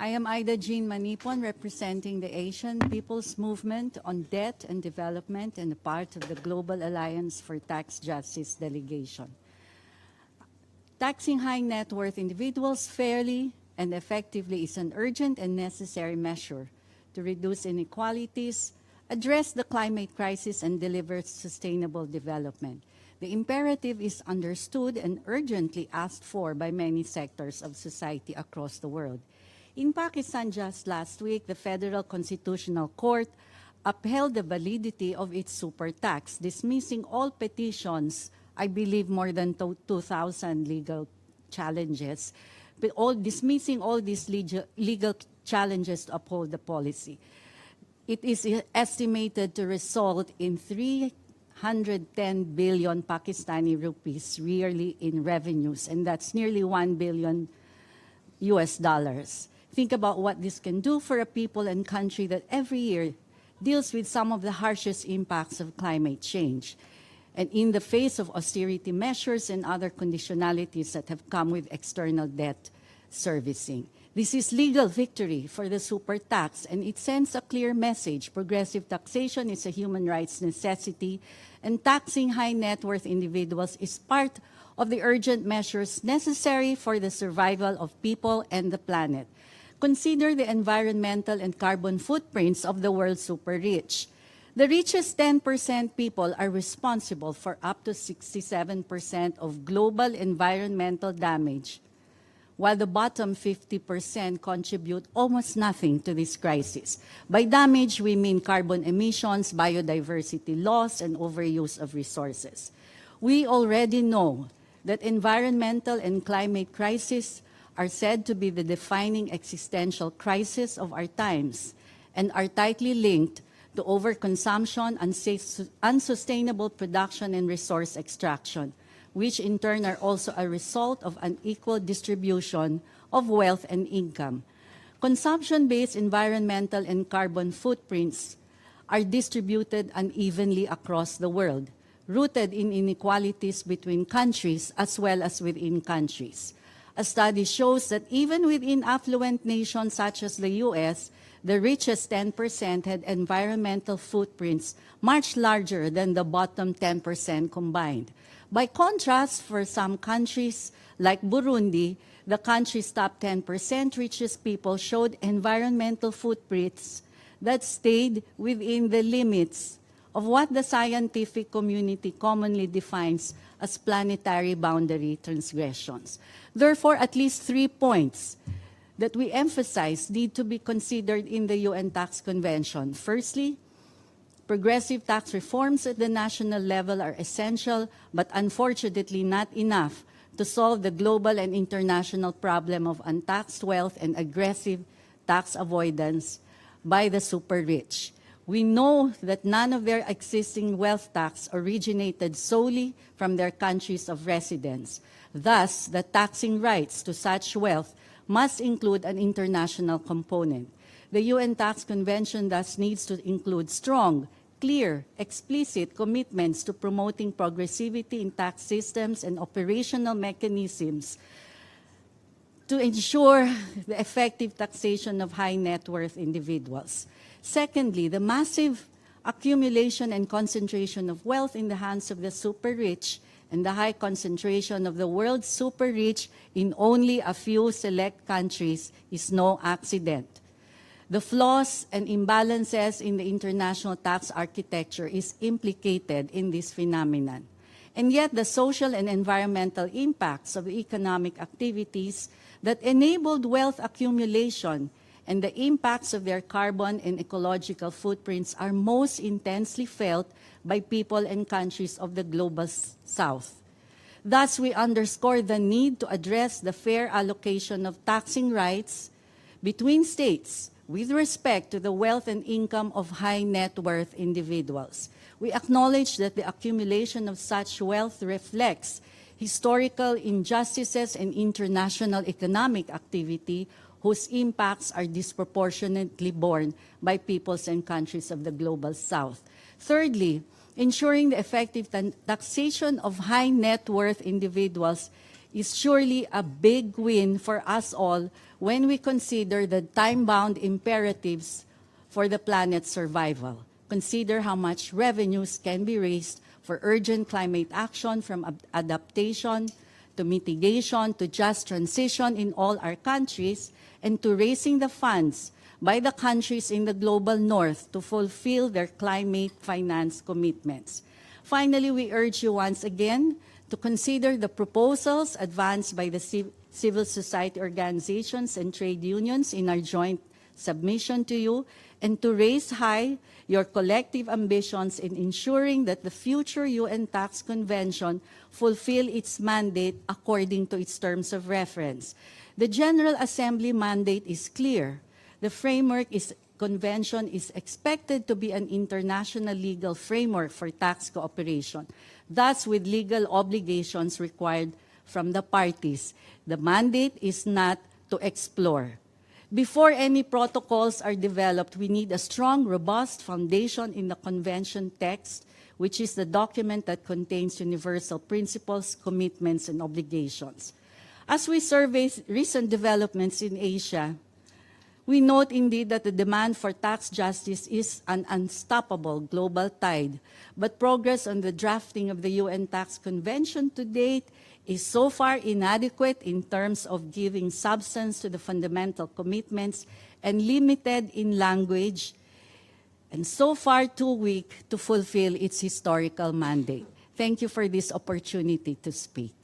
I am Jeannie Manipon, representing the Asian People's Movement on Debt and Development and a part of the Global Alliance for Tax Justice delegation. Taxing high net worth individuals fairly and effectively is an urgent and necessary measure to reduce inequalities, address the climate crisis, and deliver sustainable development. The imperative is understood and urgently asked for by many sectors of society across the world. In Pakistan just last week, the Federal Constitutional Court upheld the validity of its super tax, dismissing all petitions, I believe more than 2,000 legal challenges, but dismissing all these legal challenges to uphold the policy. It is estimated to result in 310 billion Pakistani rupees yearly in revenues, and that's nearly $1 billion US. Think about what this can do for a people and country that every year deals with some of the harshest impacts of climate change. And in the face of austerity measures and other conditionalities that have come with external debt servicing. This is legal victory for the super tax, and it sends a clear message. Progressive taxation is a human rights necessity, and taxing high net worth individuals is part of the urgent measures necessary for the survival of people and the planet. Consider the environmental and carbon footprints of the world's super rich. The richest 10% people are responsible for up to 67% of global environmental damage, while the bottom 50% contribute almost nothing to this crisis. By damage, we mean carbon emissions, biodiversity loss, and overuse of resources. We already know that environmental and climate crises are said to be the defining existential crisis of our times and are tightly linked to overconsumption, unsustainable production, and resource extraction, which in turn are also a result of unequal distribution of wealth and income. Consumption-based environmental and carbon footprints are distributed unevenly across the world, rooted in inequalities between countries as well as within countries. A study shows that even within affluent nations such as the US, the richest 10% had environmental footprints much larger than the bottom 10% combined. By contrast, for some countries like Burundi, the country's top 10% richest people showed environmental footprints that stayed within the limits of what the scientific community commonly defines as planetary boundary transgressions. Therefore, at least 3 points that we emphasize need to be considered in the UN Tax Convention. Firstly, progressive tax reforms at the national level are essential, but unfortunately not enough to solve the global and international problem of untaxed wealth and aggressive tax avoidance by the super rich. We know that none of their existing wealth tax originated solely from their countries of residence. Thus, the taxing rights to such wealth must include an international component. The UN Tax Convention thus needs to include strong, clear, explicit commitments to promoting progressivity in tax systems and operational mechanisms to ensure the effective taxation of high net worth individuals. Secondly, the massive accumulation and concentration of wealth in the hands of the super rich and the high concentration of the world's super rich in only a few select countries is no accident. The flaws and imbalances in the international tax architecture is implicated in this phenomenon. And yet the social and environmental impacts of economic activities that enabled wealth accumulation and the impacts of their carbon and ecological footprints are most intensely felt by people and countries of the global South. Thus, we underscore the need to address the fair allocation of taxing rights between states with respect to the wealth and income of high net worth individuals. We acknowledge that the accumulation of such wealth reflects historical injustices and international economic activity whose impacts are disproportionately borne by peoples and countries of the global South. Thirdly, ensuring the effective taxation of high net worth individuals is surely a big win for us all when we consider the time-bound imperatives for the planet's survival. Consider how much revenues can be raised for urgent climate action, from adaptation to mitigation to just transition in all our countries, and to raising the funds by the countries in the global north to fulfill their climate finance commitments. Finally, we urge you once again to consider the proposals advanced by the civil society organizations and trade unions in our joint submission to you, and to raise high your collective ambitions in ensuring that the future UN Tax Convention fulfill its mandate according to its terms of reference. The General Assembly mandate is clear. The convention is expected to be an international legal framework for tax cooperation, thus with legal obligations required from the parties. The mandate is not to explore. Before any protocols are developed, we need a strong, robust foundation in the convention text, which is the document that contains universal principles, commitments, and obligations. As we survey recent developments in Asia, we note indeed that the demand for tax justice is an unstoppable global tide, but progress on the drafting of the UN Tax Convention to date is so far inadequate in terms of giving substance to the fundamental commitments and limited in language, and so far too weak to fulfill its historical mandate. Thank you for this opportunity to speak.